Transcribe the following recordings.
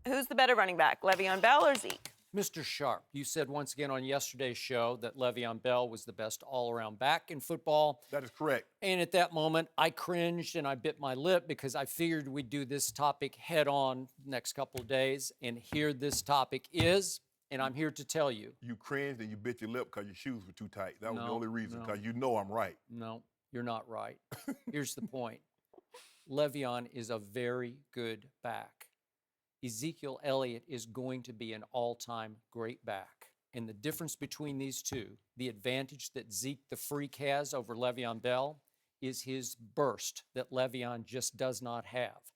Who's the better running back, Le'Veon Bell or Zeke? Mr. Sharpe, you said once again on yesterday's show that Le'Veon Bell was the best all-around back in football. That is correct. And at that moment, I cringed and I bit my lip because I figured we'd do this topic head on next couple of days. And here this topic is, and I'm here to tell you. You cringed and you bit your lip because your shoes were too tight. That was the No, only reason, no. because you know I'm right. No, you're not right. Here's the point. Le'Veon is a very good back. Ezekiel Elliott is going to be an all-time great back. And the difference between these two, the advantage that Zeke the Freak has over Le'Veon Bell, is his burst that Le'Veon just does not have.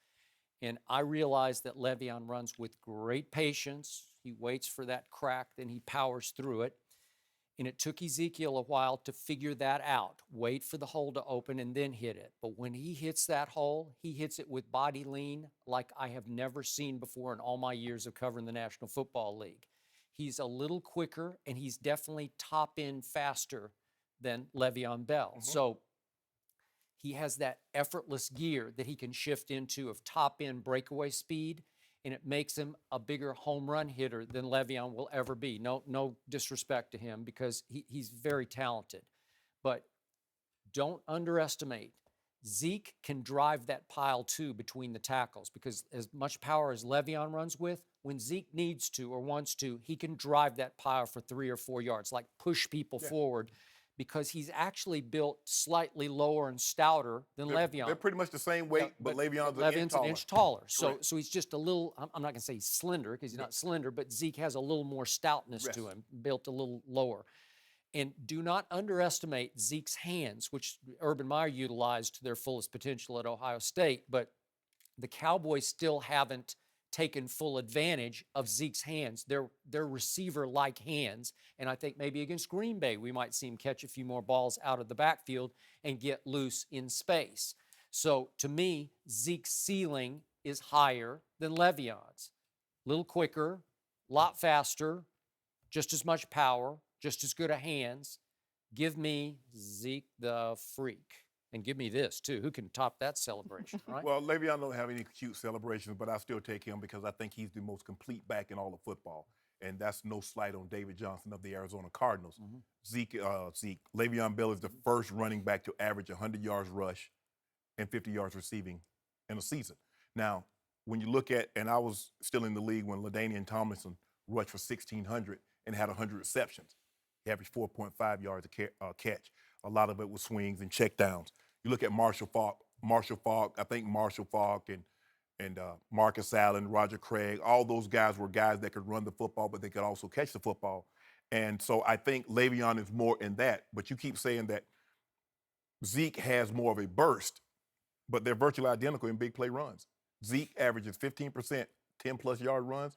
And I realize that Le'Veon runs with great patience. He waits for that crack, then he powers through it. And it took Ezekiel a while to figure that out. Wait for the hole to open and then hit it. But when he hits that hole, he hits it with body lean like I have never seen before in all my years of covering the National Football League. He's a little quicker, and he's definitely top end faster than Le'Veon Bell. Mm-hmm. So he has that effortless gear that he can shift into of top end breakaway speed, and it makes him a bigger home run hitter than Le'Veon will ever be. No disrespect to him, because he's very talented. But don't underestimate. Zeke can drive that pile too between the tackles, because as much power as Le'Veon runs with, when Zeke needs to or wants to, he can drive that pile for 3 or 4 yards, like push people forward, because he's actually built slightly lower and stouter than Le'Veon. They're pretty much the same weight, but Le'Veon's an inch taller. Correct. So he's just a little, I'm not going to say he's slender, because he's not slender, but Zeke has a little more stoutness to him, built a little lower. And do not underestimate Zeke's hands, which Urban Meyer utilized to their fullest potential at Ohio State, but the Cowboys still haven't taken full advantage of Zeke's hands. They're receiver-like hands, and I think maybe against Green Bay we might see him catch a few more balls out of the backfield and get loose in space. So to me, Zeke's ceiling is higher than Le'Veon's. A little quicker, a lot faster, just as much power, just as good a hands. Give me Zeke the Freak. And give me this, too. Who can top that celebration, right? Well, Le'Veon don't have any cute celebrations, but I still take him because I think he's the most complete back in all of football. And that's no slight on David Johnson of the Arizona Cardinals. Le'Veon Bell is the first running back to average 100 yards rush and 50 yards receiving in a season. Now, when you look at, and I was still in the league when LaDainian Tomlinson rushed for 1,600 and had 100 receptions. He averaged 4.5 yards a catch. A lot of it was swings and checkdowns. You look at Marshall Faulk, I think Marshall Faulk and Marcus Allen, Roger Craig, all those guys were guys that could run the football, but they could also catch the football. And so I think Le'Veon is more in that. But you keep saying that Zeke has more of a burst, but they're virtually identical in big play runs. Zeke averages 15%, 10-plus yard runs.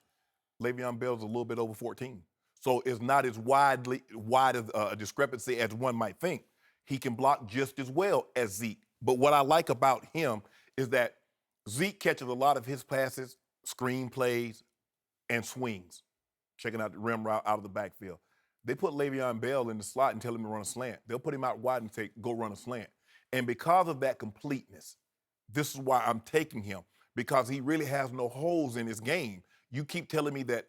Le'Veon Bell's a little bit over 14. So it's not as wide as a discrepancy as one might think. He can block just as well as Zeke. But what I like about him is that Zeke catches a lot of his passes, screen plays, and swings, checking out the rim route out of the backfield. They put Le'Veon Bell in the slot and tell him to run a slant. They'll put him out wide and say, go run a slant. And because of that completeness, this is why I'm taking him, because he really has no holes in his game. You keep telling me that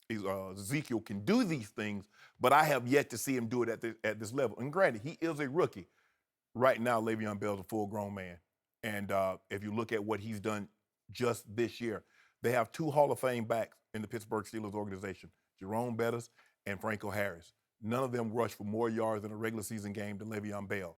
Ezekiel can do these things, but I have yet to see him do it at this level. And granted, he is a rookie. Right now, Le'Veon Bell's a full-grown man. And if you look at what he's done just this year, they have 2 Hall of Fame backs in the Pittsburgh Steelers organization, Jerome Bettis and Franco Harris. None of them rushed for more yards in a regular season game than Le'Veon Bell.